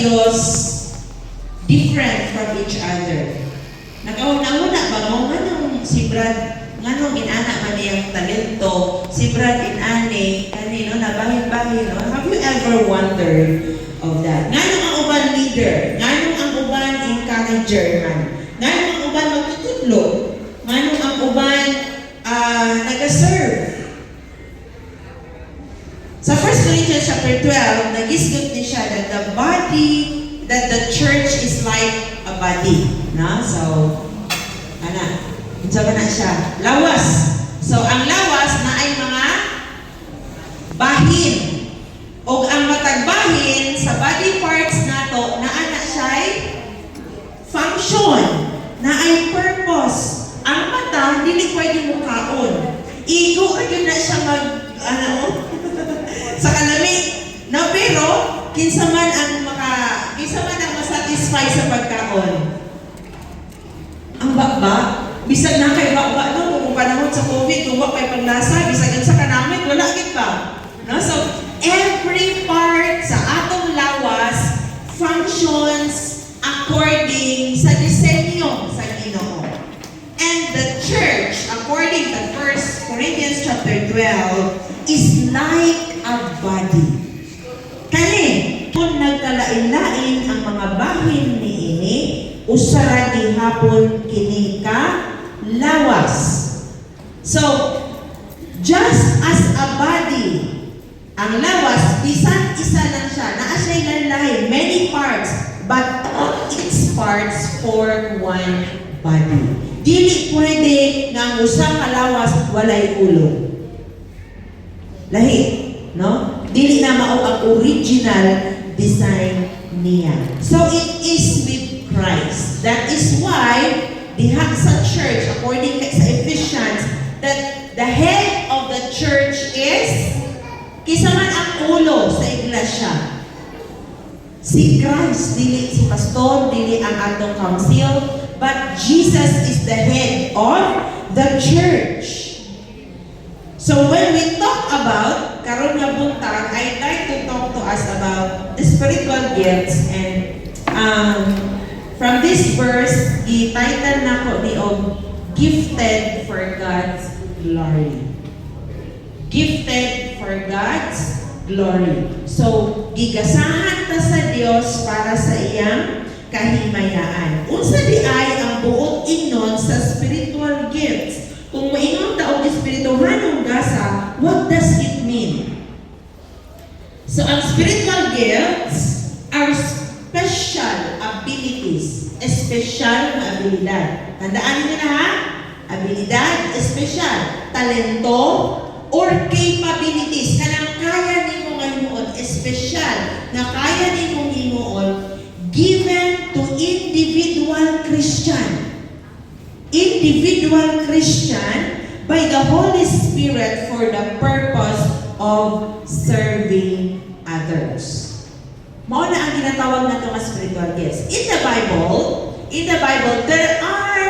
Diyos different from each other. Nakauna-una ba mo nga nung si Brad, nga nung inana man niyang talento, si Brad inani, kanino, nabahin-bahin, no? Have you ever wondered of that? Nga nung ang uban leader, nga nung ang uban encourager man, nga nung ang uban magtutudlo, nga nung ang uban nag-serve. Sa 1 Corinthians chapter 12, nagisgot niya siya that the church is like a body. No? So, unsa ba na siya? Lawas. So, ang lawas na ay mga bahin. O ang matag bahin sa body parts nato, naa na siya ay function, na ay purpose. Ang mata, hindi pwede mo kaon. Igo, ayun na siya sa kalamig. No, pero, kinsa man ang masatisfy sa pagkaon. Ang bakba, bisag na kay bakba, no, kung panahon sa COVID, kung kay paglasa, bisag sa kanamit, wala gid ba? No? So, every part sa atong lawas functions according sa disenyo sa Ginoo. And the church, according to 1 Corinthians chapter 12, is like a body. Kani, kung nagkalain-lain ang mga bahin ni ini, usara gihapon kini ka lawas. So, just as a body, ang lawas, bisan isa lang siya, naa siya'y lain, many parts, but all its parts form one body. Dili pwede nga ang usa ka lawas walay ulo. Lahi, no? Dili na mao ang original design niya. So it is with Christ. That is why diha sa church, according sa Ephesians, that the head of the church is kisa man ang ulo sa iglesia. Si Christ, dili si pastor, dili ang atong council, but Jesus is the head of the church. So when we talk about karon nga buntag, I'd like to talk to us about the spiritual gifts, and from this verse, i-title na ko ni Gifted for God's Glory. Gifted for God's glory. So, gigasahan ta sa Dios para sa iyang kahimayaan. Unsa di ay ang buot ingnon sa spiritual gifts? Kung maingon ta og espirituhanong gasa, what does it mean? So, ang spiritual gifts are special abilities, special na abilidad. Tandaan niyo na ha? Abilidad, special, talento, or capabilities. Kanang kaya ni mo ngayon, special, na kaya ni mo himuon, given to individual Christian. Individual Christian by the Holy Spirit for the purpose of serving others. Mao na ang ginatawag na itong spiritual gifts. In the Bible, there are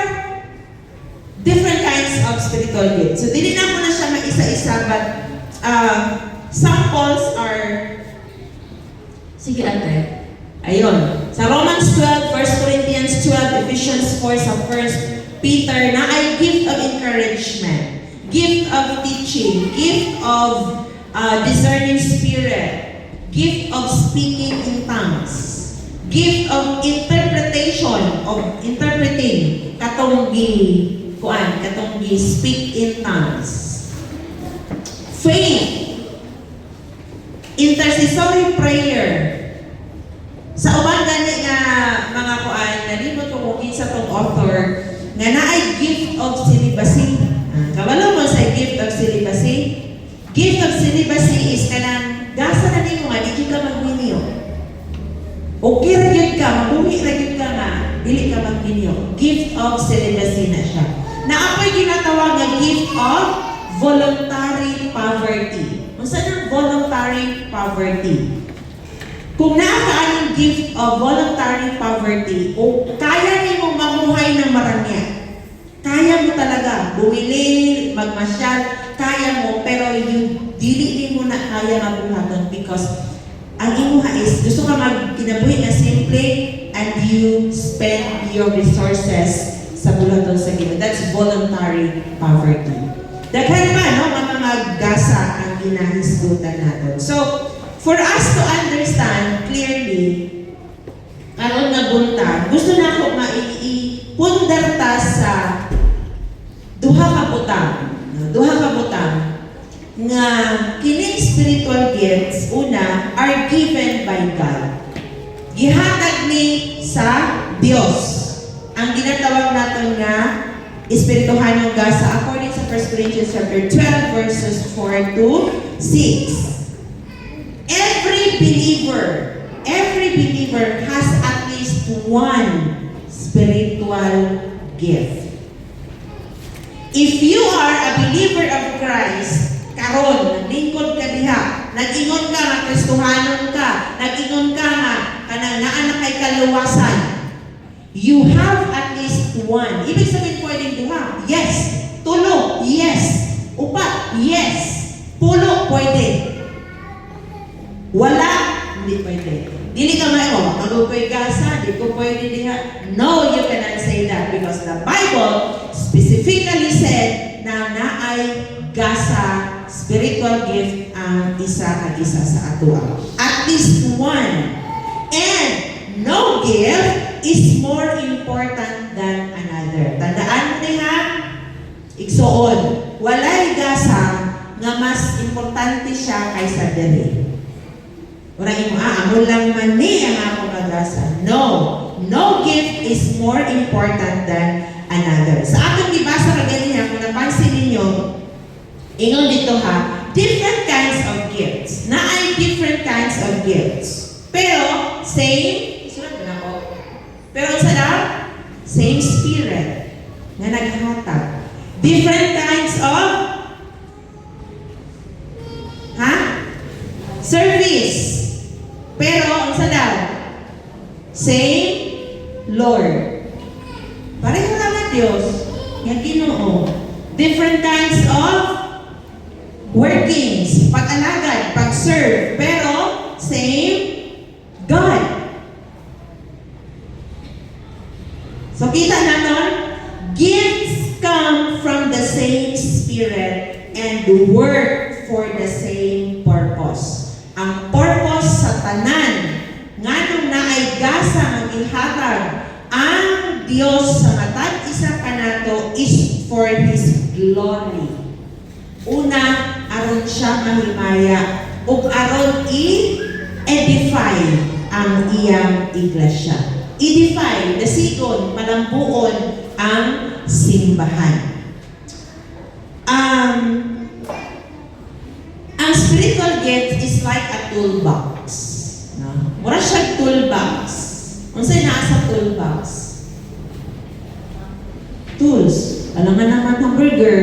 different kinds of spiritual gifts. So, dili na mo na siya maisa-isa, but samples are, sige ate, ayun. Sa Romans 12, 1 Corinthians 12, Ephesians 4, sa 1 Peter, na ay gift of encouragement, gift of teaching, gift of discerning spirit, gift of speaking in tongues, gift of interpretation, of interpreting, katong speak in tongues, faith, intercessory prayer. Sa uban gani nga mga nalimot ko kung sa tong author, nga naay gift of celibacy. Kabalo mo sa gift of celibacy? Gift of celibacy is kanang gasa na nimo nga di ka magminyo. Okay ra gyud ka, mabuhi ra gyud ka nga dili ka magminyo. Gift of celibacy na siya. Naapoy ginatawag nga gift of voluntary poverty. Unsa ang voluntary poverty? Kung nakaaning gift of voluntary poverty, o kaya nimo mamuhay ng marangya, kaya mo talaga bumili, magmasyal, kaya mo, pero yung dili mo na kaya mabuhaton because ang imuha is gusto ka kinabuhi nga simple and you spend your resources sa bulaton sa Ginoo. That's voluntary poverty. Daghan pa, no? Mga gasa ang ginahisgutan natin. So, for us to understand clearly, karon nga buntag, gusto na ako maipundar ta sa duha ka butang. Duha ka butang nga kining spiritual gifts una are given by God. Gihatag ni sa Dios. Ang ginatawag natin nga espirituhanong gasa according sa 1 Corinthians chapter 12 verses 4 to 6. Every believer has at least one spiritual gift. If you are a believer of Christ, karon, naglingkod ka diha, nag-ingon ka nga Kristohanon ka, nag-ingon ka nga kanang naa na kay kaluwasan, you have at least one. Ibig sabihin pwedeng duha. Yes. Tulo. Yes. Upat. Yes. Pulo. Pwede. Wala. Hindi pwede. Dili ka may, ako ko'y gasa, di ko pwede diha. No, you cannot say that because the Bible specifically said na naay gasa, spiritual gift ang isa at isa sa atua. At least one. And no gift is more important than another. Tandaan mo niya, igsuon, walay gasa nga mas importante siya kaysa dili. Urahin mo, amo lang man ni ang ako magasa. No. No gift is more important than another. Sa atong gibasa ka ganyan, kung napansin ninyo, ingon dito ha, different kinds of gifts. Na ay different kinds of gifts. Pero, same, isulat mo na ko. Pero sa daw, same spirit na naghatag. Different kinds of service. Pero, ang sa daw, same Lord. Pareho lang ang Diyos. Yung Ginoo. Different kinds of workings. Pag-alagad, pag-serve. Pero, same God. So, kita natin, gifts come from the same Spirit and work for the same purpose. Ang purpose sa tanan, nganong naay gasa ang ihatag ang Dios sa matag isa kanato is for His glory. Una, aron siya mahimaya ug aron i-edify ang iyang iglesia. Edify, dasigon, malambuon ang simbahan. Ang spiritual gift is like a toolbox. No? Mura siya toolbox. Unsay naa sa toolbox? Tools. Alam nga naman hamburger.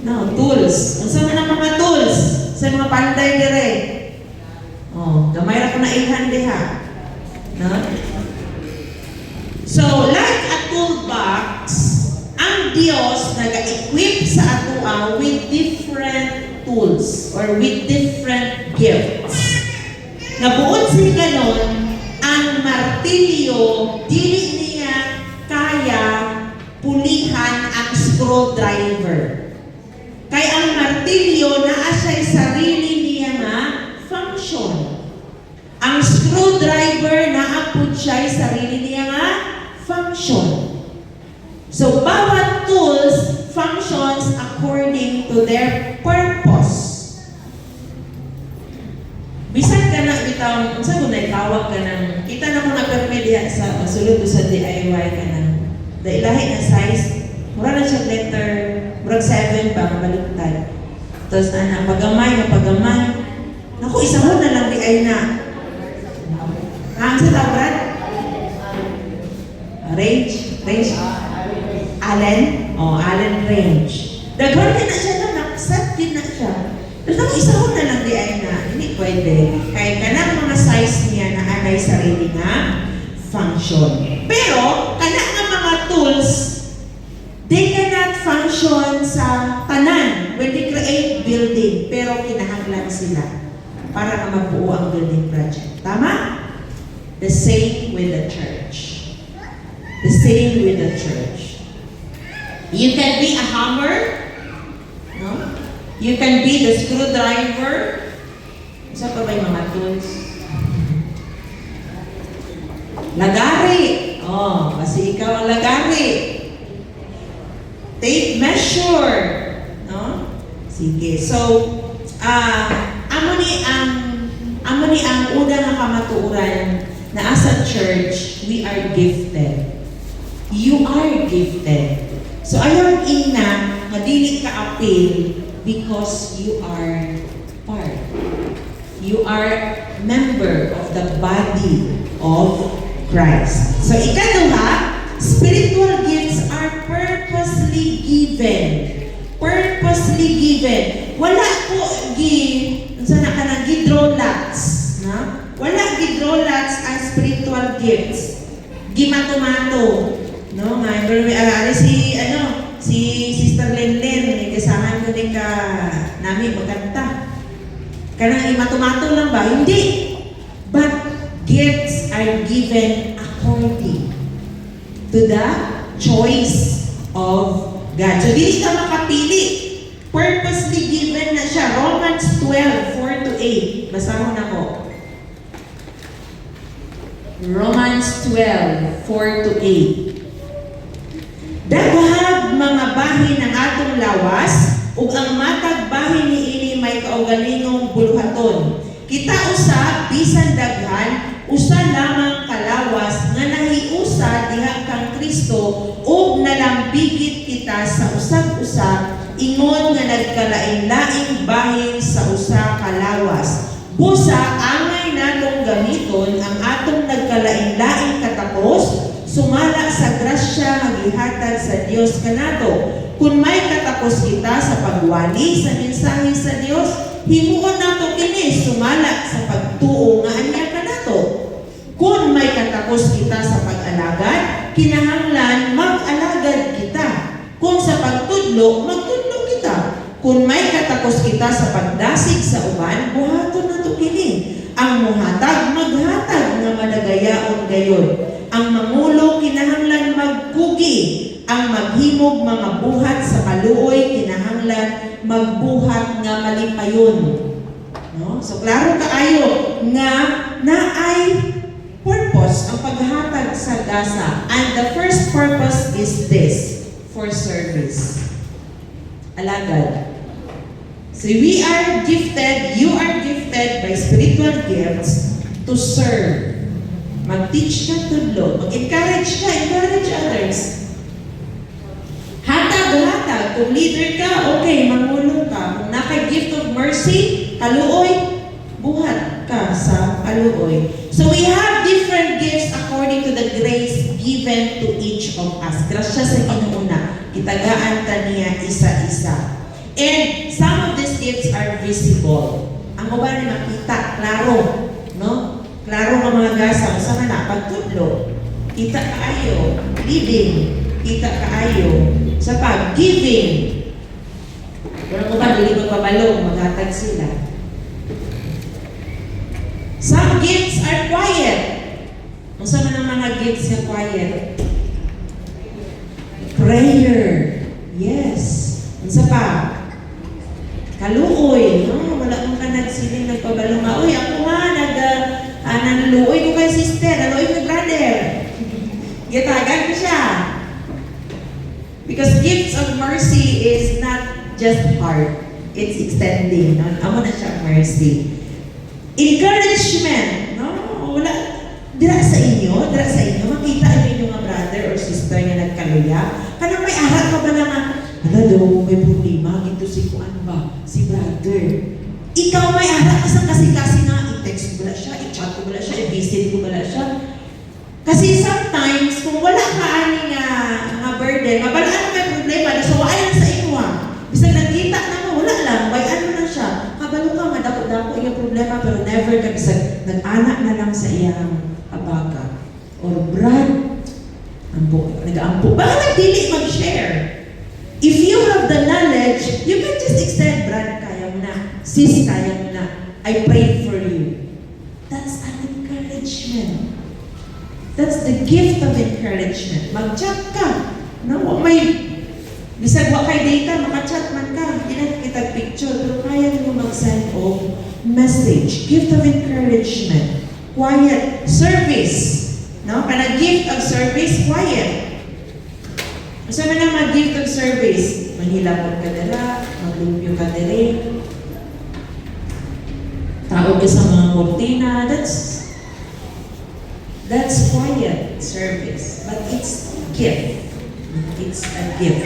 No, tools. Unsa man ang mga tools sa mga panday dire? Oh, gamay ra ko na ilhan diha. No? So, like a toolbox, ang Dios naga-equip sa atua with different tools or with different gifts. Nabuod siya ganon, ang martilyo, dili niya kaya pulihan ang screwdriver. Kaya ang martilyo naa siya'y sarili niya nga function. Ang screwdriver naapod siya'y sarili niya nga function. So, bawat tools functions according to their purpose. Bisan ka na bitaw, unsa ko na itawag ka ng, kita na ko na perme diha sa masulod sa DIY ka ng, dailahi na size, mura na siya letter, murag 7 ba, baliktad. Tapos na, pagamay. Naku, isa mo na lang di ay na. Ang sa tawag? Range? Allen? Allen range. Daghan ka na siya na, nakasat din na siya. Pero isahon na lang di ay na, hindi pwede. Kaya kanang mga size niya na anay sarili nga function. Pero, kanang mga tools, they cannot function sa tanan when they create building. Pero kinahanglan sila para ka magbuo ang building project. Tama? The same with the church. The same with the church. You can be a hammer, no? You can be the screwdriver. Isa pa ba yung mga tools? Lagari. Oh, kasi ikaw ang lagari. Tape measure. No? Sige. So, amo ni ang una nga kamatuoran na as a church, we are gifted. You are gifted. So, ayaw ina nga dili ka appeal because you are part. You are member of the body of Christ. So, ikaduha, spiritual gifts are purposely given. Purposely given. Wala po sana ka ng gidrolats, na? Wala gidrolats ang spiritual gifts. Gimato-mato, no? Nga, si Sister Lenlen, kasahan ko din ka namin magkanta. Kanang imato-mato lang ba? Hindi. But gifts are given according to the choice of God. So, di ka makapili. Purposely given na siya. Romans 12:4-8. Basahin na ko. Romans 12:4-8. Daghang mga bahin ng atong lawas, ug ang matag bahin niini may kaugalingong buluhaton. Kita usa, bisan daghan, usa lamang kalawas nga nahiusa diha kang Kristo ug nalambigit kita sa usab-usab ingon nga nagkalain-laing bahin sa usa ka lawas. Busa angay natong gamiton ang atong nagkalain-laing katapos sumala sa grasya nga gihatag sa Dios kanato. Kung may katapos kita sa pagwali sa mensahe sa Dios, himuon nato kini sumala sa pagtuo nga anya kanato. Kung may katapos kita sa pag-alagad, kinahanglan mag-alagad kita. Kung sa pagtudlo, magtudlo kita. Kung may katapos kita sa pagdasig sa uban, buhaton nato kini. Ang muhatag, maghatag nga madagayaon gayon. Ang mangulo, kinahanglan magkugi. Ang maghimog mga buhat sa kaluoy, kinahanglan magbuhat nga malipayon. No? So, klaro kaayo nga naay purpose ang paghatag sa gasa. And the first purpose is this, for service. Alagad. So we are gifted, you are gifted by spiritual gifts to serve. Mag-teach ka tudlo, mag-encourage ka, encourage others. Hatag. Kung leader ka, okay, mangulong ka. Kung naka-gift of mercy, kaluoy, buhat ka sa kaluoy. So we have different gifts according to the grace given to each of us. Grasya sa Panginoon, kitagaan ta niya isa-isa. And some of these gifts are visible. Ang uban na makita, klaro, no? Klaro ng mga gasa, sa na, pagtudlo, kita kaayo, leading, kita kaayo, sa pag-giving. Walang uban, hindi magpabalong, maghatag sila. Some gifts are quiet. Ang sama ng mga gifts na quiet? Prayer. Yes. Ang sa pa? Kaluoy. No? Wala mong ka nagsiling nagpabalong nga. Uy, ako nga, nanluoy ko kay sister, nanluoy ko kay brother. Gitagan ko siya. Because gifts of mercy is not just heart. It's extending. No? Amo na siya mercy. Encouragement. No? Wala. Dira sa inyo, makita niyo mga brother or sister nga nagkaluya. Kanang may arat ka ba naman? Hala daw, may problema. Ito si kuan ba? Si brother. Ikaw may arat ka sa kasi nga, i-text ko ba siya, i-chat ko ba siya, i-visit ko ba siya. Kasi sometimes, kung wala ka ani nga burden, mabalaan may problema, so ayan sa inyo Bisag nagkita na mo, wala lang, bayan mo lang siya. Kabalo ka, madako-dako yung problema, pero never ka bisag nag-anak na lang sa iyang abaga. Or brad, nag-aampo. Baka nagdili mag-share. If you have the knowledge, you can just extend, brad, kaya mo na. Sis, kaya mo na. I prayed for you. That's an encouragement. That's the gift of encouragement. Mag-chat ka. No? May bisag wa kay data, maka-chat man ka. Hindi na kita picture, pero kaya mo mag-send of message. Gift of encouragement. Quiet. Service. No? Kana gift of service, quiet. Sa man ang gift of service, manghilapot ka dala, maglumpyo ka dali, taog ka sa mga kortina, that's quiet service. But it's gift. It's a gift.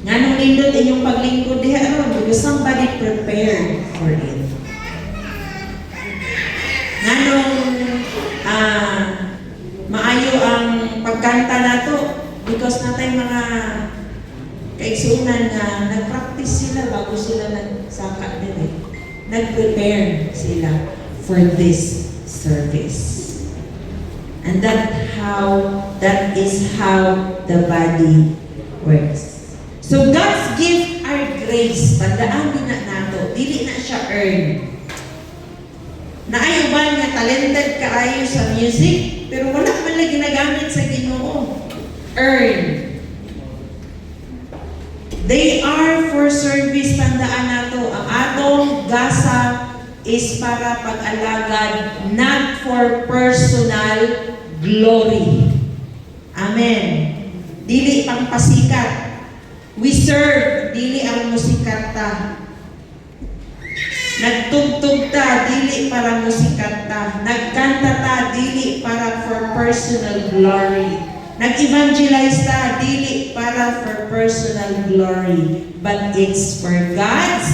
Nga nung nindot inyong paglingkod diha ron because somebody prepared for it. Nga nung maayo ang pagkanta nato because natay mga kaigsunan nga nag-practice sila bago sila nagsaka din. Nag-prepare sila for this service. And that is how the body works. So God's gift are grace. Tandaan din na nato, dili na siya earn. Naayuban nga talented kaayo sa music, pero wala man lang ginagamit sa Ginoo. Earn. They are for service. Tandaan nato, ang atong gasa is para pag-alagad, not for personal glory. Amen. Dili pang pasikat. We serve, dili ang musikat ta. Nagtugtog ta, dili para musikat ta. Nagkanta ta, dili para for personal glory. Nag-evangelize ta, dili para for personal glory. But it's for God's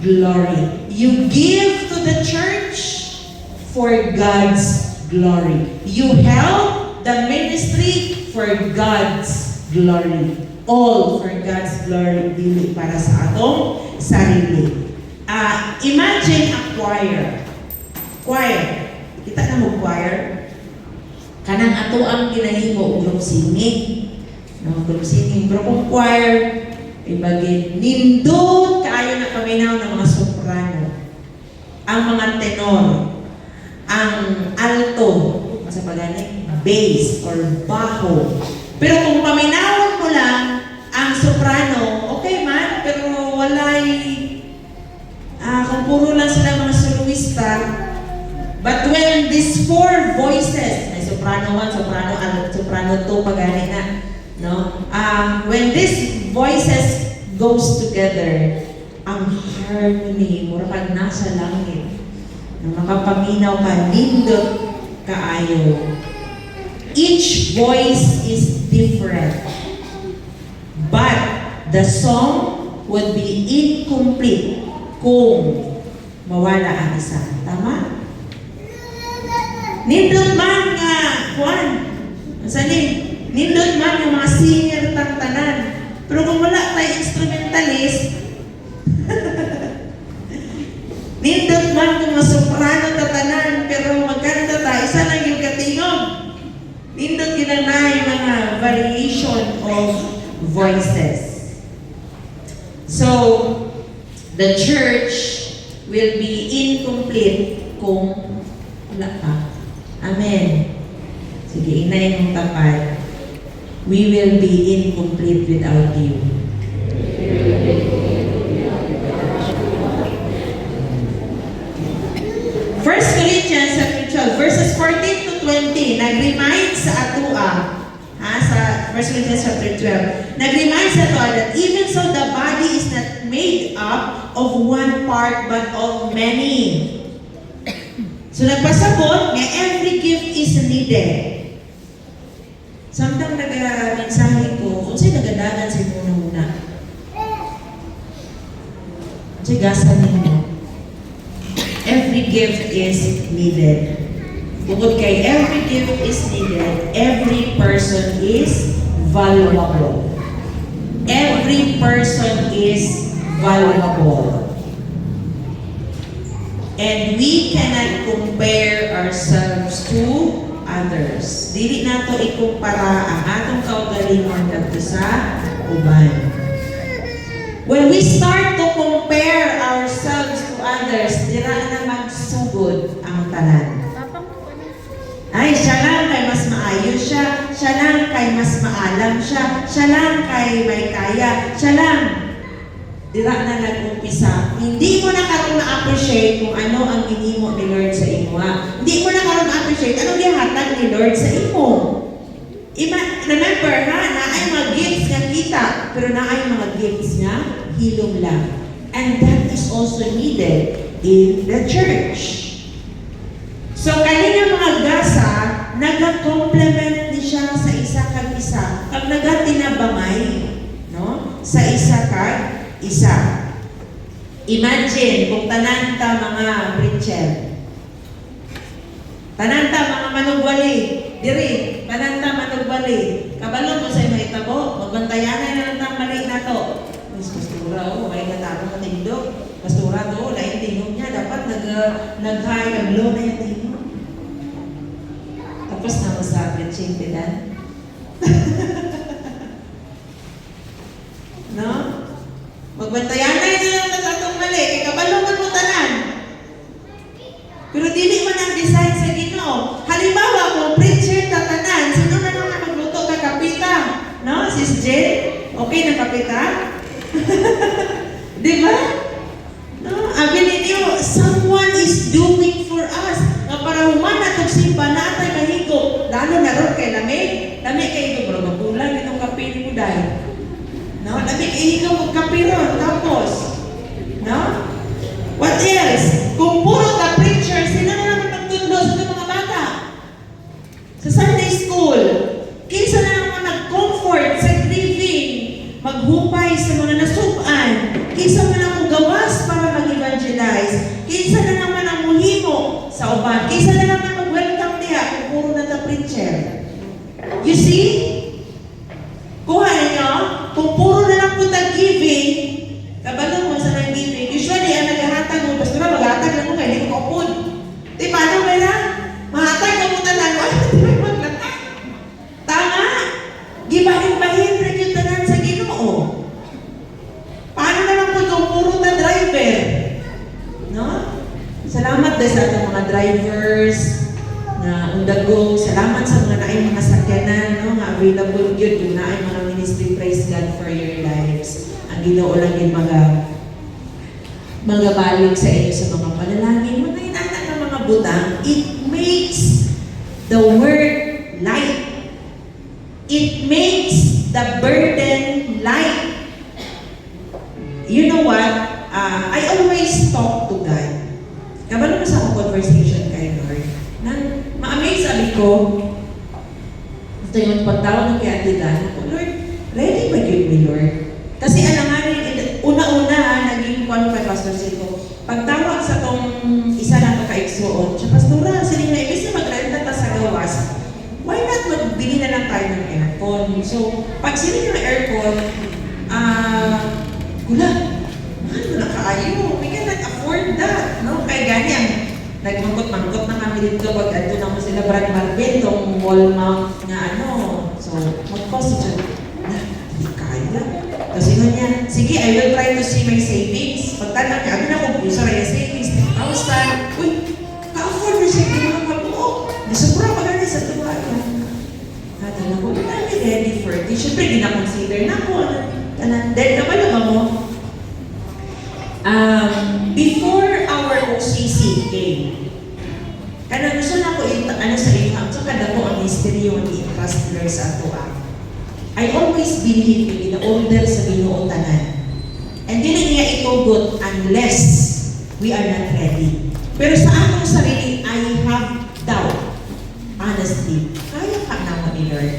glory. You give to the church for God's glory. You help the ministry for God's glory. All for God's glory, dili para sa atong sarili. Imagine a choir. Choir. Kita na mo choir. Kanang ato ang ginahimo group singing. No, group singing. Pero kung choir, ibagin, nindot kaayo na paminaw ng mga soprano. Ang mga tenor. Ang alto. Sa pagani, bass or bajo. Pero kung paminawon mo lang ang soprano, okay man, pero walay, kung puro lang sila mga soloista, but when these four voices, may soprano 1, soprano, soprano 2, pagani na, no? When these voices goes together, ang harmony, mura kag nasa langit, na makapaminaw ka, nindot kaayo. Each voice is different. But the song would be incomplete kung mawala ang isa. Tama? Nindot man nga, Juan, nindot man yung mga singer tantanan. Pero kung wala tayo instrumentalist, nindot man yung mga soprano tatanan, pero magkanta tayo, isa lang yung katingog. Nindot ginanay mga variation of voices. So, the church will be incomplete kung wala ka. Amen. Sige, inay mong tapat. We will be incomplete without you. First Corinthians chapter 12, verses 14 to 20, nag-remind sa atua, sa 1 Corinthians chapter 12, nag-remind sa atua that even so the body is not made up of one part but of many. So nagpasabot nga every gift is needed. Samtang nag-mensahe ko, kung sa'yo nagadagan sa muna-muna, kung sa'yo gasa ninyo, every gift is needed. Bukod kay every gift is needed, every person is valuable. Every person is valuable. And we cannot compare ourselves to others. Dili nato ikumpara ang atong kaugalingon kadto sa uban. When we start to compare ourselves to others, dira na magsugod ang tanan. Ay, siya lang kay mas siya, siya lang kay mas maalam siya, siya lang kay may kaya, siya lang. Dira na nag-umpisa. Hindi mo na karon na-appreciate kung ano ang ginimo ni Lord sa imo. Hindi mo na karon na-appreciate ano gihatag ni Lord sa imo. Remember ha, na ay mga gifts nga kita, pero na ay mga gifts nga hilom lang. And that is also needed in the church. So kanina mga gasa, nag-complement ni siya sa isa kag isa. Kag nagatinabangay, no? Sa isa kag isa. Imagine kung tanan ta mga preacher. Tanan ta mga manugwali. Diri, tanan ta manugwali. Kabalo mo sa mahitabo, magbantayan na lang mali na to. Mas pastura o, may nataro na tindog. Pastura to, lain tingog niya. Dapat nag-high, nag-low na yung tingog. Tapos na mo sa preaching pilan. No? Magbantayan na yun lang sa atong mali. Kaya kabalungan mo tanan. Pero dili man ang design sa Ginoo. Halimbawa, kung preacher tatanan, sino na naman magluto ka kapita? No? Sis Jen? Okay na kapita? Di ba? No? Abi ninyo, someone is doing for us. Nga para humana itong simba na atay mahigop. Lalo na ron kay lamig. Lamig kayo ito, bro. Magulang itong kapili mo dahil. No? Lamig ihigaw mo kapi ron. Tapos, no? What else? Kung puro ka preacher, sila na naman magtudlo sa mga bata. Sa Sunday school, kinsa na naman nag-comfort sa grieving, maghupay sa mga nasuban, kinsa man ang gawas para mag-evangelize, kinsa na naman ang muhimo sa uban, kinsa na naman mag-welcome niya kung puro na ta preacher. You see? Kuha ninyo, kung puro na lang po giving, kabalo mo sa nag-giving, usually ang naghahatag mo, basta na maghahatag lang mo kayo, hindi ko kaupod. Di paano ba na? Mahatag ka mo tanan, wala di ba maglatag? Tama! Gibahin-bahin rin yung tanan sa Ginoo. Paano na lang po kung puro na driver? No? Salamat din sa ating mga drivers na undagong. Salamat sa mga naay mga sakyanan, no? Nga available yun, yung naay mga ministry. Praise God for your lives. Ang Ginoo lang yung mga balik sa inyo sa mga panalangin. Mga inanak ng mga butang, it makes the word light. It makes the burden light. You know what? I always talk to God. Kabalo mo sa akong conversation kay Lord. Nang ma-amaze sabi ko, ito yung pagtawag ng kay Ate Dan, Lord, ready ba yun me, Lord? Kasi alanganin, una-una, naging kwan kay Pastor Sito, pagtawag sa tong isa na ito ka-exoon, siya, Pastora, sila na, ibig na magrenta ta sa gawas, why not magbili na lang tayo ng aircon? So, pag sila yung aircon, gula, mahal mo na kaayo, we cannot afford that, no? Kaya ganyan, nagmangkot-mangkot na kami dito, pag ito na mo sila Brad Marvin, tong wall mount na ano, so, mag-cost siya, hindi kaya. Kasi nga niya, sige, I will try to see my savings. Pagtanong niya, na kung puso rin yung savings, 10,000. Uy, ka-afford na siya, hindi mga pabuo. Nasubra pa gani sa tuwa. Hata na ko, I'm ready for it. Siyempre, hindi na-consider na ko. Then, kabalo mo, before our OCC came, kana gusto na ko ano sa income, so kada ko ang history yung i-trust sa ato. I always believe in the order sa Ginoo tanan. And dili niya itugot unless we are not ready. Pero sa akong sarili, I have doubt. Honestly, kaya ka naman ni Lord.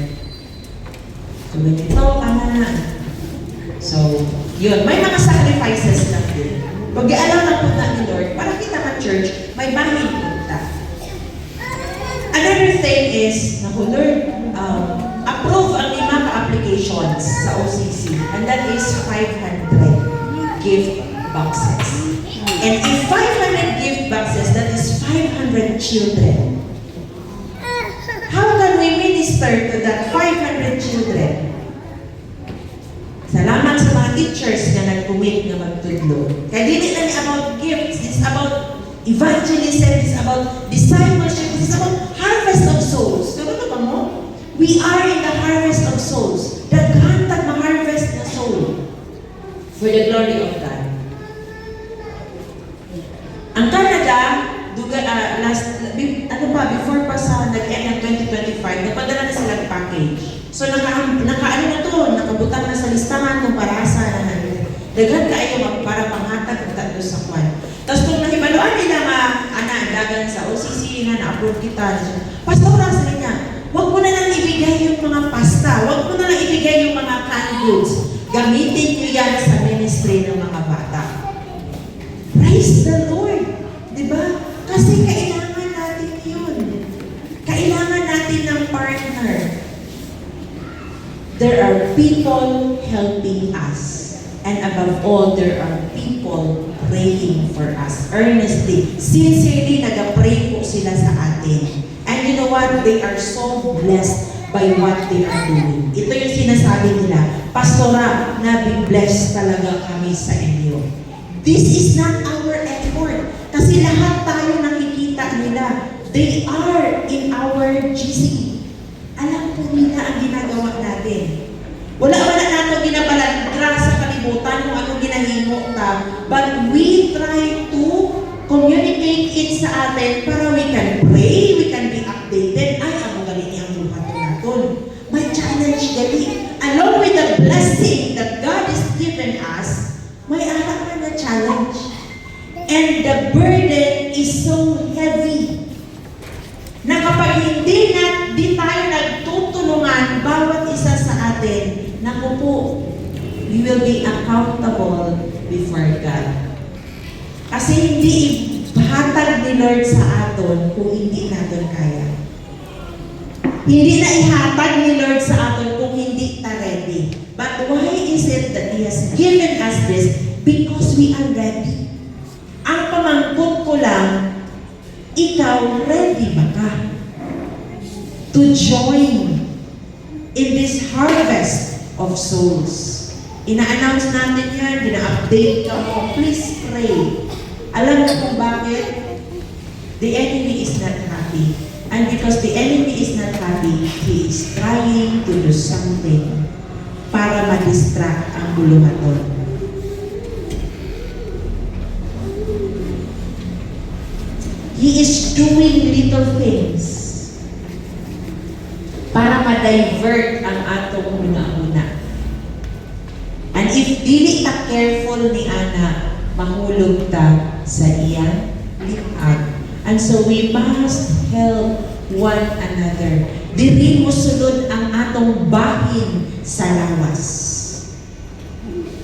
So, ito, tama na. So, yun. May mga sacrifices lang din. Pag-ialam na po na ni Lord, para kita ka church, may bahin punta. Another thing is, naku Lord, approve ang 5 applications sa OCC, and that is 500 gift boxes. And if 500 gift boxes, that is 500 children. How can we minister to that 500 children? Salamat sa mga teachers na nag-commit na magtudlo. Kaya dili na about gifts, it's about evangelism, it's about discipleship, it's about harvest of souls. Kapag ba mo? ano pa, before pa sa nag-end ng 2025, napadala na silang package. So ano na to, nakabutang na sa listahan kung para sa daghan kayo para panghatag ang tatlo sa kwan. Tapos kung nahibaluan nila dagan sa OCC na na-approve kita, pastora sa niya, huwag mo na lang ibigay yung mga pasta, huwag mo na lang ibigay yung mga canned goods. Gamitin niyo yan sa ministry ng mga bata. Praise the Lord! Diba? Kasi kailangan natin yun. Kailangan natin ng partner. There are people helping us. And above all, there are people praying for us earnestly. Sincerely, nag-pray po sila sa atin. And you know what? They are so blessed by what they are doing. Ito yung sinasabi nila, Pastora, nabi-bless talaga kami sa inyo. This is not our effort. Kasi lahat tayo nakikita nila. They are in our GC. Alam po nila ang ginagawa natin. Wala nato ginabalandra sa kalibutan kung anong ginahimo ta. But we try to communicate it sa atin para we can pray, we can be updated. Ay, ang galing ang buhat natin. May challenge gali. Along with the blessing that God has given us, may anak na challenge. And the burden is so heavy na kapag di tayo nagtutulungan bawat isa sa atin, naku po, we will be accountable before God. Kasi hindi ihatag ni Lord sa aton kung hindi natin kaya. Hindi na ihatag ni Lord sa aton kung hindi ta ready. But why is it that He has given us this? Because we are ready. Ang pamangkot ko lang, ikaw ready ba ka to join in this harvest of souls? Ina-announce natin yan, ina-update ka mo. Please pray. Alam mo kung bakit? The enemy is not happy. And because the enemy is not happy, he is trying to do something para ma-distract ang buluhaton. He is doing little things para ma-divert ang atong una-una. And if dili ta careful ni Ana, mahulog ta sa iyang liag. And so we must help one another. Dili mo sulod ang atong bahin sa lawas.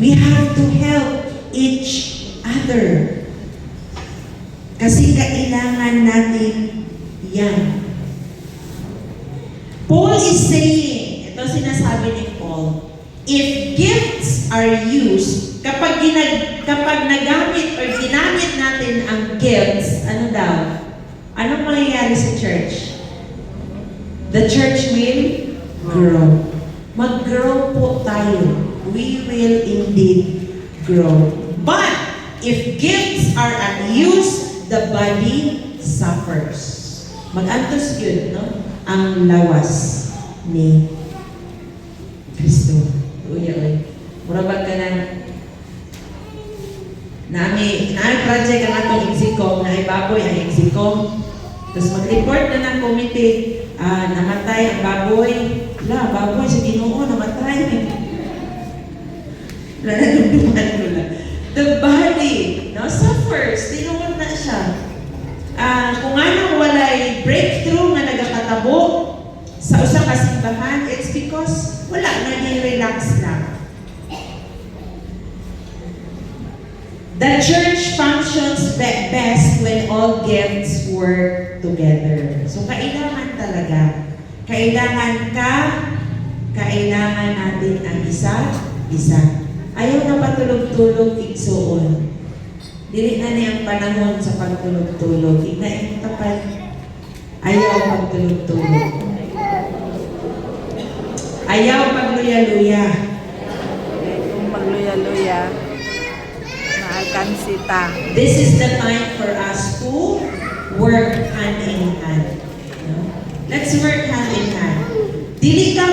We have to help each other. Kasi kailangan natin yan. Paul is saying, ito sinasabi ni Paul, if gifts are used, kapag nagamit or ginamit natin ang gifts, ano daw? Anong mangyayari sa church? The church will grow. Mag-grow po tayo. We will indeed grow. But if gifts are unused, the body suffers. Mag-antos yun, no? Ang lawas ni Kristo. Uy. Murabag ka na nami project ang atong exicom na ibaboy ang exicom. Tapos mag-report na ng committee, namatay ang baboy. Baboy sa Ginoo, namatay. Nanagumduman ko lang. The body, no, suffers. Tinuod na siya. Kung anong walay breakthrough nga nagakatabo sa usa ka simbahan, it's because wala, naging-relax lang. The church functions best when all gifts work together. So, kailangan talaga. Kailangan natin ang isa. Ayaw na patulog-tulog, igsuon. Dili na niyang panahon sa pagtulog-tulog. Ignain tapat. Ayaw pagtulog-tulog. Ayaw pagluya-luya. Kung magluya-luya, naalkansita. This is the time for us to work hand in hand. No? Let's work hand in hand. Dili ka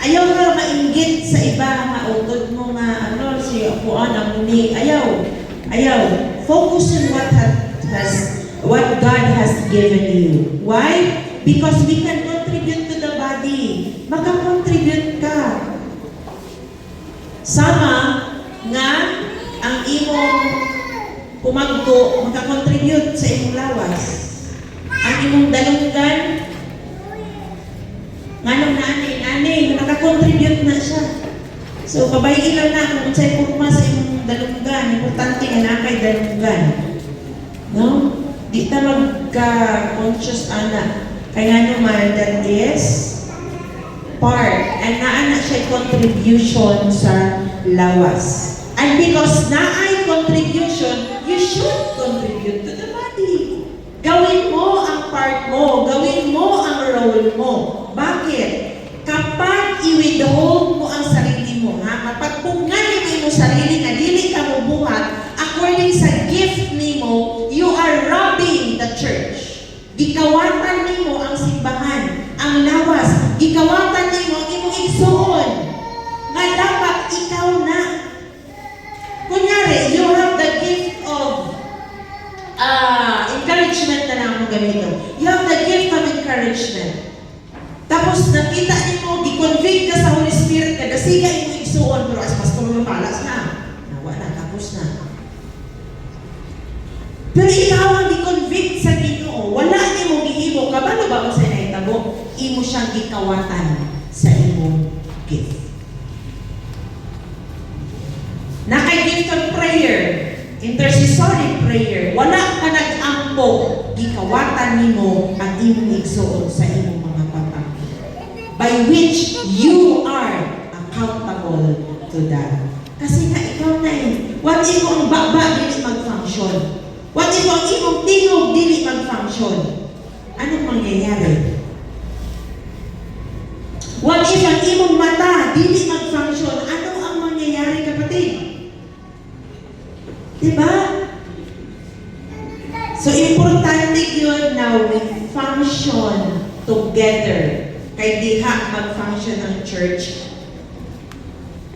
ayaw ka mainggit sa iba, mautod mo nga, si Apuan, ang muni. Ayaw. Focus on what has what God has given you. Why? Because we can contribute to the body. Maka-contribute ka. Sama nga ang imong pumagko, maka-contribute sa imong lawas. Ang imong dalunggan, nganong nanay, naka-contribute na siya. So, kabayin lang na kung sa'yo purma sa imong dalunggan. Importante nga na kay dalunggan. No? Di ta magka-conscious ana. Kaya naman, that is part. And naana siya contribution sa lawas. And because naay contribution, you should contribute to the body. Gawin mo ang part mo. Gawin mo ang role mo. Bakit? Kapag i-withhold mo ang sarili mo, mapagpungan mo yung sarili na dili ka mo buhat, according sa gift nimo, you are robbing the church. Gikawatan nimo ang simbahan, ang lawas. Gikawatan nimo ang imong igsuon. Nga dapat ikaw na. Kunyari, you have the gift of encouragement na lang mo ganito. You have the gift of encouragement. Tapos nakita nimo, di-convict ka sa Holy Spirit, kadasiga imong igsuon, pero as pastor mo palas na. Nawa na, tapos na. Pero ikaw ang di-convict sa Ginoo, wala nimo gihimo, kabalo ba mo sa naitabo? Imo siyang gikawatan sa imong gift. Naka-gift of prayer, intercessory prayer, wala ka nag-ampo, gikawatan nimo ang imong igsuon sa imong mga patang. By which you are accountable to that. Kasi nga ikaw na eh. What if ang baba dili mag-function? What if ang imong tingog dili mag-function? Anong mangyayari? What if ang imong mata dili mag-function? Ano ang mangyayari, kapatid? Diba? So, importante yun na we function together. Kay diha mag-function ang church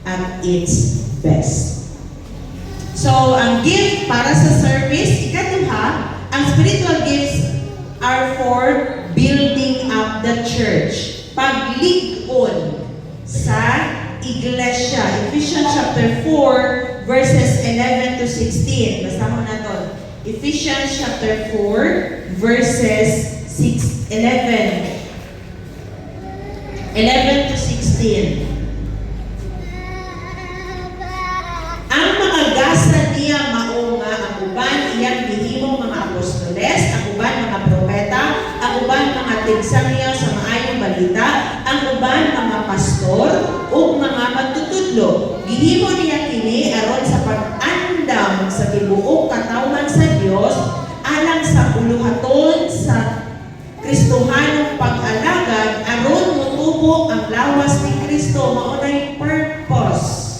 at its best. So, ang gift para sa service, ikaduha, ang spiritual gifts are for building up the church. Paglig-on sa iglesia. Ephesians chapter 4, verses 11 to 16. Basta mo na to. Ephesians chapter 4, verses 11 to 16. Ang mga gasa niya mao nga ang uban iyang gihimong mga apostoles, ang uban mga propeta, ang uban mga tigsangyo sa maayong balita, ang uban mga pastor ug mga magtutudlo. Gihimo niya kini aron sa pag-andam sa tibuok katawan sa Dios alang sa uluhaton sa Kristohanong pag-alagad aron motubo ang lawas ni Kristo. Maunay purpose.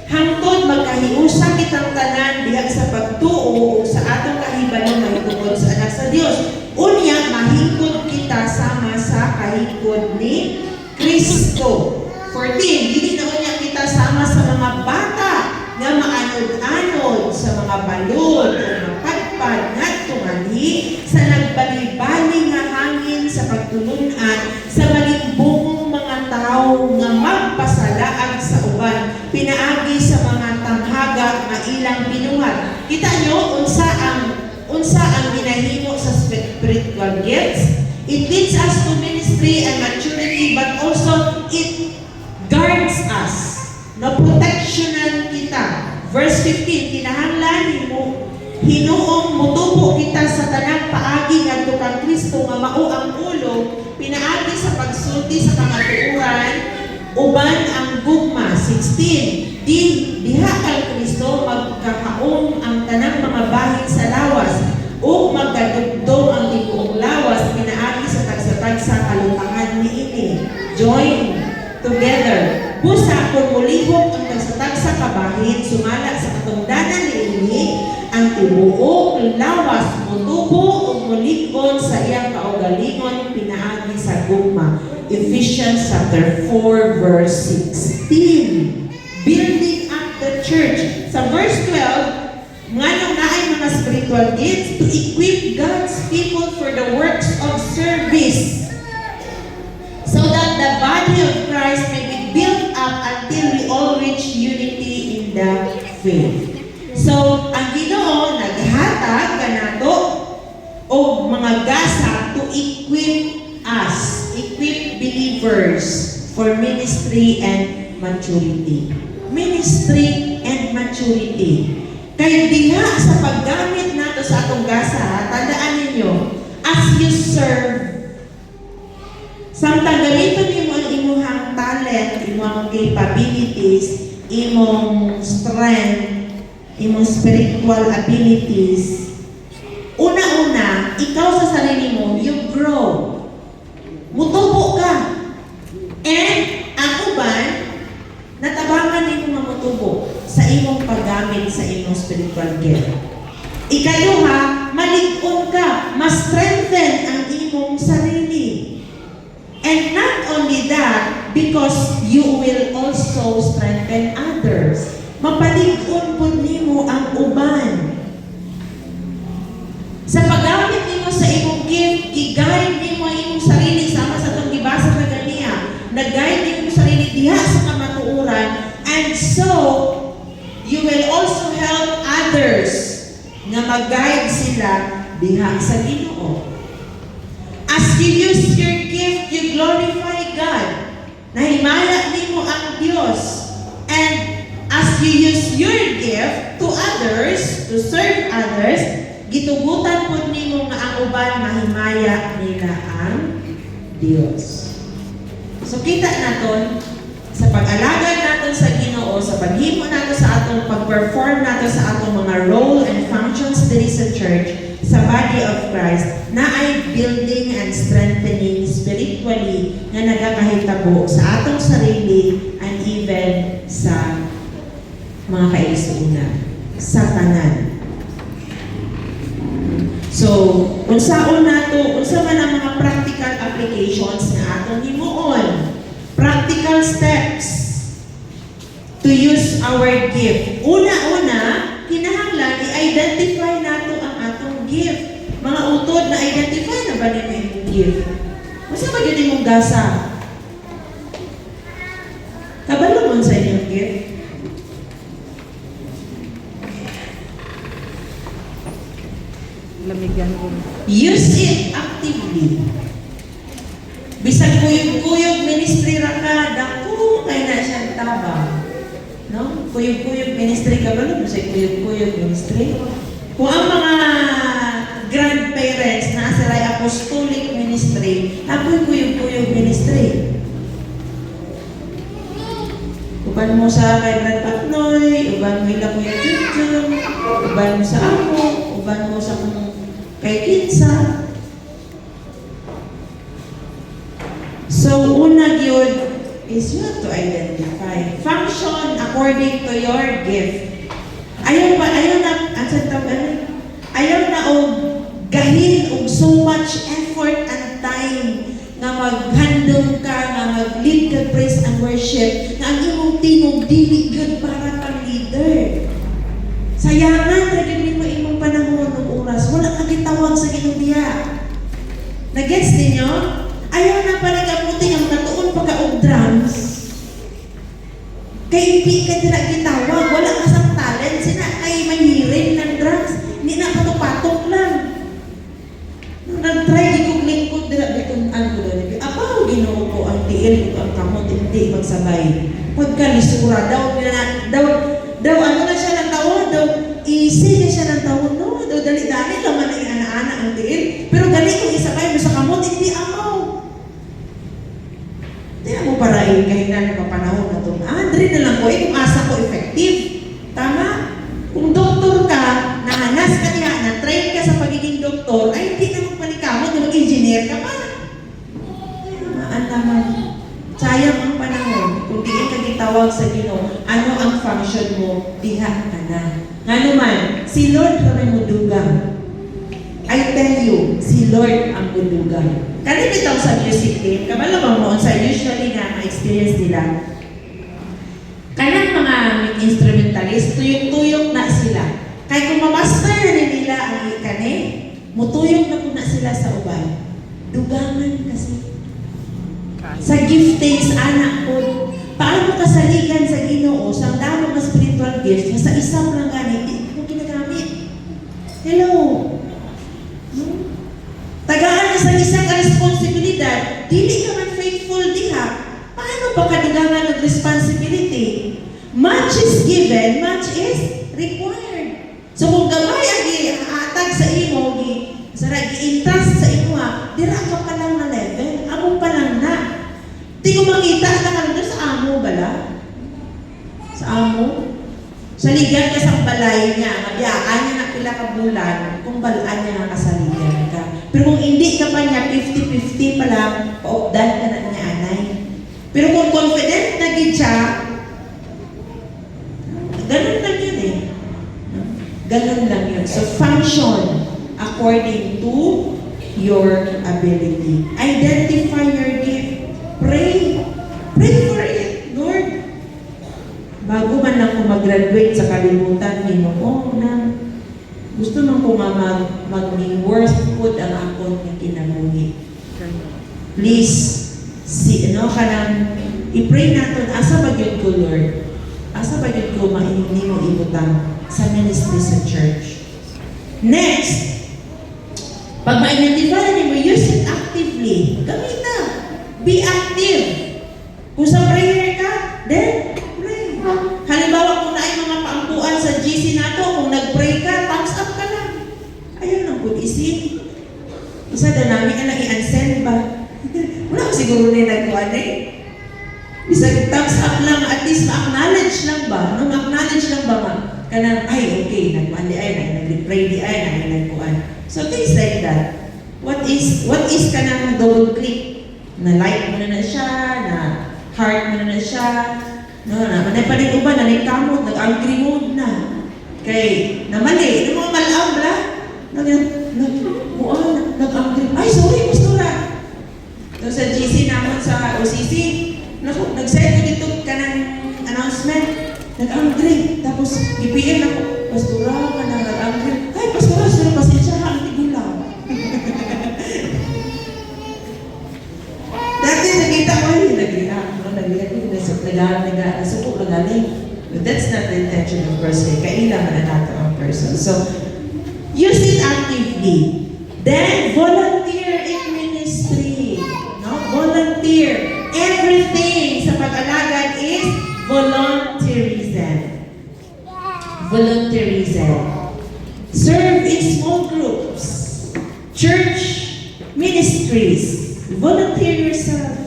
Hangtod magkahiusa kitang tanan diha sa pagtuo ug sa atong kahibanon mahitungod sa anak sa Dios. Unya mahingkod kita sama sa kahingkod ni Kristo. 14, dili na unya kita sama sa mga bata nga maanod-anod sa mga balod o mapagpad ngadto nganhi sa nagbali-bali nga hangin sa pagtulunan sa malimbungong mga tao nga magpasalaag sa uban pinaagi sa mga tanghaga nga ilang binuhat. Kita nyo unsa ang ginahimo sa spiritual gifts? It leads us to ministry and maturity, but also it guards us. Na protectionan kita. Verse 15, kinahanglan hinuong mutubo kita sa tanang paagi ngadto kang Kristo nga mao ang ulo pinaagi sa pagsulti sa kamatuoran uban ang gugma. 16, diha kang Kristo magkakaon ang tanang mga bahin sa lawas ug magkadugdong ang tibuok lawas pinaagi sa tagsa-tagsa kalutangan niini. Join together. Busa kung mulihok ang tagsa-tagsa kabahin sumala sa katungdanan niini ang tibuok lawas mutubo ug mulig-on sa iyang kaugalingon pinaagi sa gugma. Ephesians chapter 4 verse 16. Building up the church. Sa verse 12, nganong naay mga spiritual gifts to equip God's people for the works of service, so that the body of Christ may be built up until we all reach unity in the faith. So, ang Ginoo naghatag kanato o mga gasa to equip us, equip believers for ministry and maturity. Ministry and maturity. Kaya diha sa paggamit nato sa atong gasa, tandaan ninyo, as you serve, samtang gamiton nimo ang imuhang talent, imuhang capabilities, imong strength, imong spiritual abilities, una-una, ikaw sa sarili mo, you grow. Mutubo ka. And ang uban, natabangan nimo mamutubo sa imong paggamit sa imong spiritual gift. Ikaduha, malig-on ka, ma-strengthen ang imong sarili. And not only that, because you will also strengthen others. Mapalig-on po nimo ang uban. Sa paggamit nimo sa imong gift, i-guide nimo ang imong sarili sama sa itong gibasa na ganiya. Nag-guide nimo sarili diha sa kamatuoran, and so you will also help others na mag-guide sila diha sa Ginoo. As you use your gift, you glorify God. Nahimaya nimo ang Dios. And as you use your gift to others, to serve others, gitugutan po nimo nga ang uban mahimaya nila ang Dios. So kita naton sa pag-alagad naton sa Ginoo, sa paghimo nato sa atong pag-perform nato sa atong mga role and functions diri sa church, sa body of Christ, na ay building and strengthening spiritually nga nagakahitabo sa atong sarili and even sa mga kaigsuunan, sa tanan. So, unsa man ang mga practical applications nga atong himuon, practical steps to use our gift. Una-una, kinahanglan i-identify nato ang atong gift. Mga utod na identify na ba nimo imong gift? Unsa ba gyud imong gasa? Kabalo mo sa inyong gift? Lamigan ko. Use it actively. Bisag kuyog-kuyog ministry ra ka, dako kay na siyang tabang. No? Kuyog-kuyog ministry ka ba? Bisag kuyog-kuyog ministry. Kung ang mga grandparents na sila ay apostolic ministry, ako'y kuyog-kuyog ministry. Uban mo sa kay Brad Patnoy, uban mo ila Kuya Junjun, uban mo sa ako, uban mo sa kay Kinsa. So, una yun is you have to identify. Function according to your gift. Ayaw na og gahin og so much effort and time nga maghandom ka, nga mag-lead ka praise and worship, na ang imong tingog dili gyud para pang leader. Sayangan ra gyud mo imong panahon ug oras, wala ka gitawag sa Ginoo diha. Nagets ninyo? Ayaw na para kaputing ang katuon pagka og drums. Kay hindi ka dira gitawag, wala ka sa talent, sina kay mahirin ng drums, hindi na patok-patok lang. Nag-try di kong lingkod dira bitong ko doon. Apaw Ginoo ko ang tiil ko ang kamot hindi magsabay. Pagka lisura daw ano na siya ng tawon, daw easy na siya ng tawon, no? Daw dali-dali lang man ang ana-ana ang tiil. Pero gali kong isabay mo sa kamot, hindi amaw. Tiyan mo para kahit na napapanahon na ito. Dali na lang ko, kung asa ko effective. Tama? Kung doktor ka, nahanas ka niya, na-train ka sa pagiging doktor, ay hindi na magpanikamot, na mag-engineer ka pa. Maan naman. Sayang ang panahon. Kung di ka gitawag sa Ginoo, ano ang function mo, diha ka na. Nga naman, si Lord kami mudugang. I tell you, si Lord ang mudugang. Kani bitaw sa music team, kamalabang mo sa usually nga ma-experience nila. Kanang mga instrumentalist, tuyok-tuyok na sila. Kaya kung mamaster na nila ang ikane, mutuyog na po na sila sa uban. Dugangan kasi. Sa giftings, anak ko, paano kasaligan sa Ginoo sa damo ng spiritual gifts na sa isang lang ganit, hindi mo ginagamit. Hello? Tagaan ka sa isang responsibilidad, dili ka man faithful diha, paano pa kadagangan ng responsibility? Much is given, much is required. So kung gamay ang iatag sa imo, i-entrust sa imo, dira ka pa lang na level, amo pa lang na. Di ko makita na kami sa amo bala. Sa amo. Sa ligan ka sa balay niya, mabiyaan niya na pila ka bulan, kung balaan niya nga kasaligan ka. Pero kung hindi ka pa niya, 50-50 pa lang, paupdan ka na niya anay. Pero kung confident na gid siya, ganun lang yun eh. Ganun lang yun. So function according to your ability. Identify your gift. Pray. Pray for it, Lord. Bago man lang ko mag-graduate sa kalimutan, Ginoo na gusto man ko mag-worth food ang akong kinabuhi. Please, i-pray natin, asa ba yun ko, Lord? Asa ba yun ko mainhindi mo ibutang sa ministry sa church? Next, pag ma-identify mo, use it actively. Gamitin. Be active. Kung sa prayer ka, then pray. Halimbawa, kung naay mga paampuan sa GC nato, kung nag-pray ka, thumbs up ka lang. Ayun ang good isip. Isa na namin ang i-unsend ba? Wala ko siguro na nagkuhan eh. Bisag thumbs up lang, at least ma-acknowledge lang ba? No, ma-acknowledge lang ba ma? Kanang, ay, okay, nagkuhan di ay, nag-pray di ay, nagkuhan. So things like that. What is kanang double click? Na like mo na siya, na heart mo na siya, no, na manay pa rin uban, na nagkamot, nag-angry mood na. Kay, namali, yung mga malaam la, nag-angry, ay sorry, pastora. So sa GC naman sa OCC, nag-send ko dito ka ng announcement, nag-angry, tapos i-PM ako, pastora ka na nag-angry, ay pastora, sorry, pasensya ha, ang tigulang. Dati nakita ko yun, nag-suko lang galing. But that's not the intention of course, kailangan na natin ang person. So, use it actively. Then, volunteer in ministry. No? Volunteer. Everything sa pag-alagad is volunteerism. Volunteerism. Serve in small groups. Church ministries. Volunteer yourself.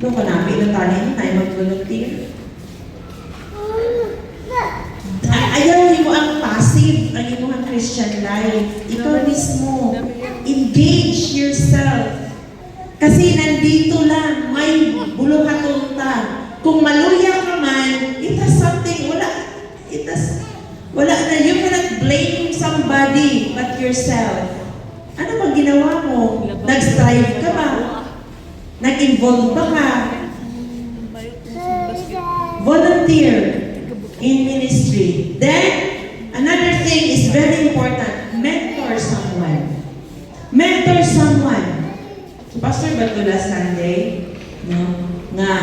Doon ka namin ng tanin na mag-volunteer. Ayaw mo ang passive, ang iyong Christian life. Ikaw mismo, engage yourself. Kasi nandito lang, may bulong-hatulta. Kung maluya ka man, it has something, wala na, you cannot blame somebody but yourself. Ano bang ginawa mo? Nag-strive ka ba? Nag-involve ba ka? Volunteer in ministry. Then, another thing is very important. Mentor someone. Mentor someone. So, Pastor, ba't ko last Sunday? No? Nga.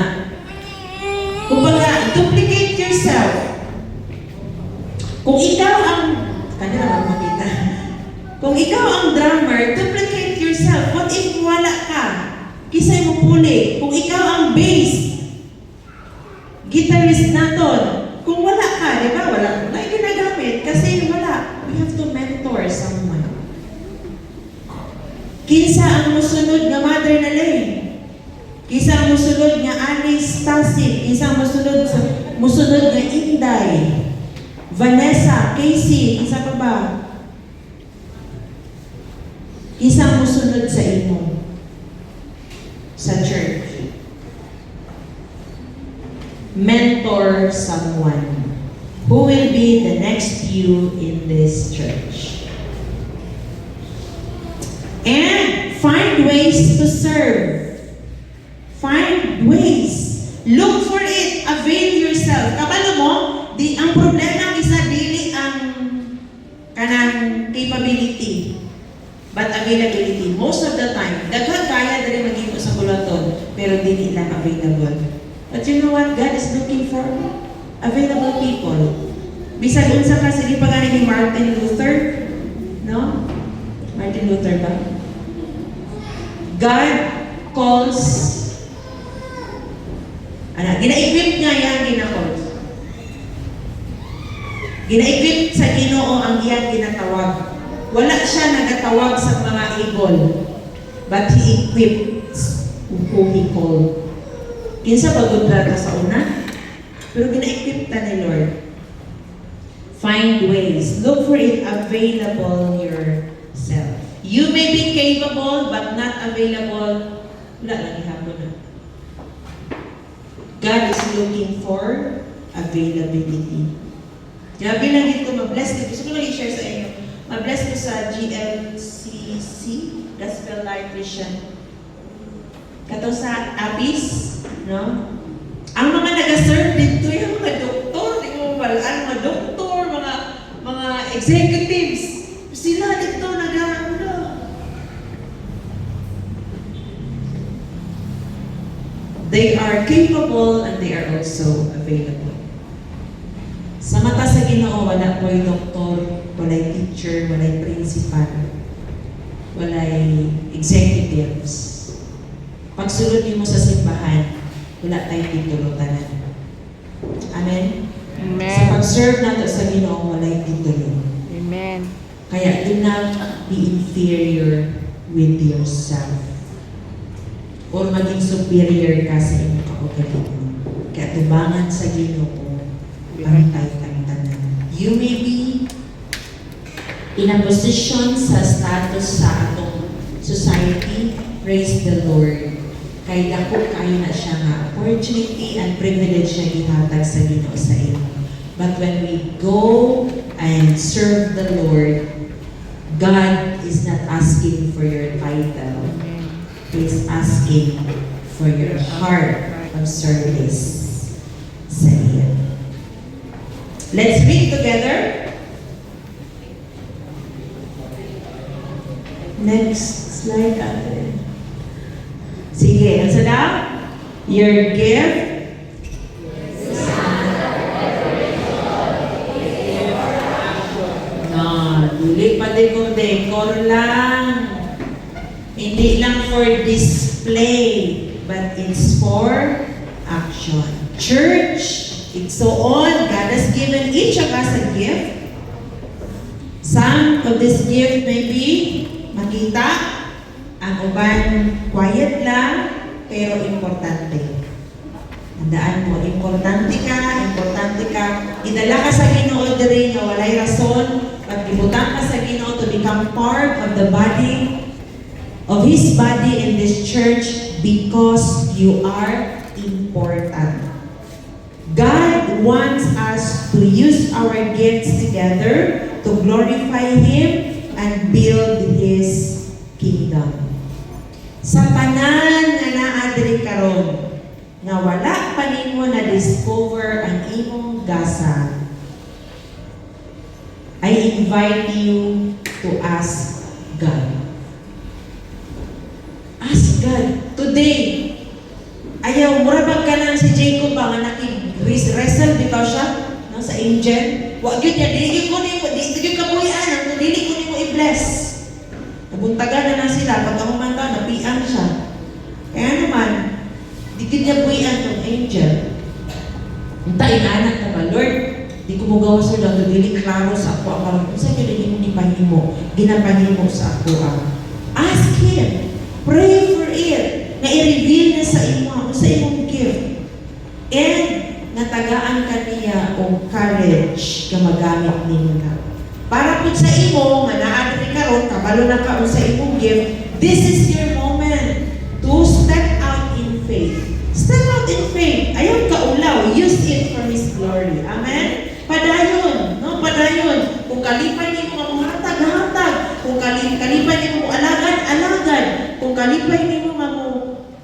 Kumbaga, duplicate yourself. Kung ikaw ang, kanina lang makita. Kung ikaw ang drummer, duplicate yourself. What if wala ka? Kisay mo puli. Kung ikaw ang bass, guitarist naton, kung wala ka, di ba? Wala ginagamit. Kasi wala. We have to mentor someone. Kinsa ang musunod nga Mother na Lane? Kinsa ang musunod nga Alice Tasik? Kinsa ang musunod nga Inday? Vanessa, Casey, kinsa pa ba? Kinsa ang musunod sa imo? Sa church. Mentor someone who will be the next you in this church. And find ways to serve. Find ways. Look for it. Avail yourself. Kapalo mo, ang problema isa dili ang available. But you know what? God is looking for available people. Bisag unsa ka sige pa ni Martin Luther, no? Martin Luther ba? God calls gina-equip niya yan gina-calls. Gina-equip sa Ginoo ang iyang ginatawag. Wala siya nagatawag sa mga able, but He equips who He called. Kinsa bagod ka sa una, pero gina-equip ta ni Lord. Find ways. Look for it available yourself. You may be capable, but not available. Wala lang ihapon na. God is looking for availability. Grabe lang dito, mabless dito. Gusto ko lang i-share sa inyo. Mabless ko sa GLCC, Gospel Life Vision. Kato sa APIS, no? Ang mga nag-serve dito, yung mga doktor, di mo mabalaan, mga doktor, mga executives, sila dito nag-ano. They are capable and they are also available. Sa mata sa Ginoo, wala po'y doktor, wala'y teacher, wala'y principal, wala'y executives. Pagsulod mo sa simbahan, wala tayong titulo tanan. Amen? Amen. Sa pag-serve nato sa Ginoo, wala'y titulo. Amen. Kaya do not be inferior with yourself. Or maging superior ka sa iyong kaugalingon. Kaya tubangan sa Ginoo, pantay kang tanan. You may be in a position sa status sa atong society, praise the Lord. Kay dako kayo na siya nga opportunity and privilege siya gihatag sa Ginoo sa inyo. But when we go and serve the Lord, God is not asking for your title. He is asking for your heart of service sa iyo. Let's read together. Next slide, Ate. Sige, ano sa your gift dili pa din kung decor lang. Hindi lang for display, but it's for action. Church, it's so on. God has given each of us a gift. Some of this gift may be makita, ang uban quiet lang, pero importante. Tandaan mo, importante ka, idala ka sa Ginoo diri nga walay rason, pagibutang ka sa Ginoo to become part of the body of His body in this church because you are important. God wants us to use our gifts together to glorify Him and build His kingdom. Sa tanan nga naa diri karon, nga wala pa nimo na discover ang imong gasa, I invite you to ask God. Ask God. Today, ayaw, murabag ka na si Jacob ba nga naki-wrestle, bitaw siya, no, sa angel. Huwag yun niya, dili ko kabuhian, dili ko nimo i-bless. Nabuntagan na sila, pag umanta, napiang siya. Kaya naman, di niya buhian ng angel. Untain anak na ba, Lord, di ko mo gawa sa lang, dili klaro sa ako, ang kung saan yun mo ipahimo, ginapahimo sa ako. Ask Him. Pray for it. Na i-reveal na sa imong gift. And natagaan ka niya o courage ka magamit ninyo na. Para po sa imo, manaadri karon kabalo na ka sa imong gift, this is your moment to step out in faith. Step out in faith. Ayaw ka ulaw. Use it for His glory. Amen? Padayon. No? Padayon. Kung kalipay niyo mga hatag-hatag. Kung kalipay niyo mga alagad. Kung kalipay niyo mga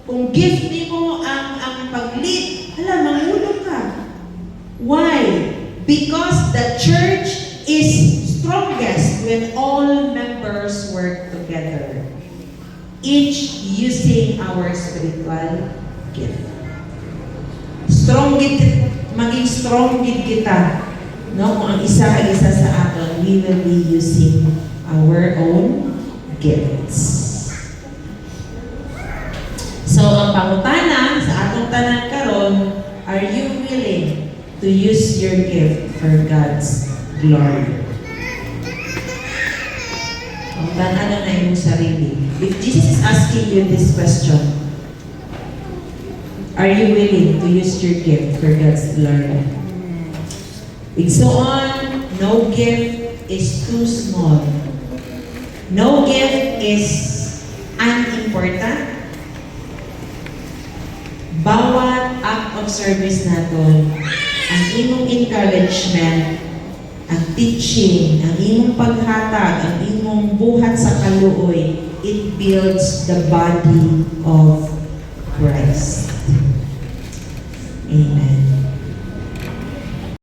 kung gift niyo ang pag-lead, mangulong ka. Why? Because the church is strongest when all members work together, each using our spiritual gift. maging strong gid kita. No, kung ang isa sa aton, we will be using our own gifts. So, ang pangutana sa atong tanan karon, are you willing to use your gift for God's glory? Ang tanan na imong sarili. If Jesus is asking you this question, are you willing to use your gift for God's glory? Igsoon, no gift is too small. No gift is unimportant. Bawat act of service naton, ang imong encouragement, ang teaching, ang imong paghatag, ang imong buhat sa kaluoy, it builds the body of Christ.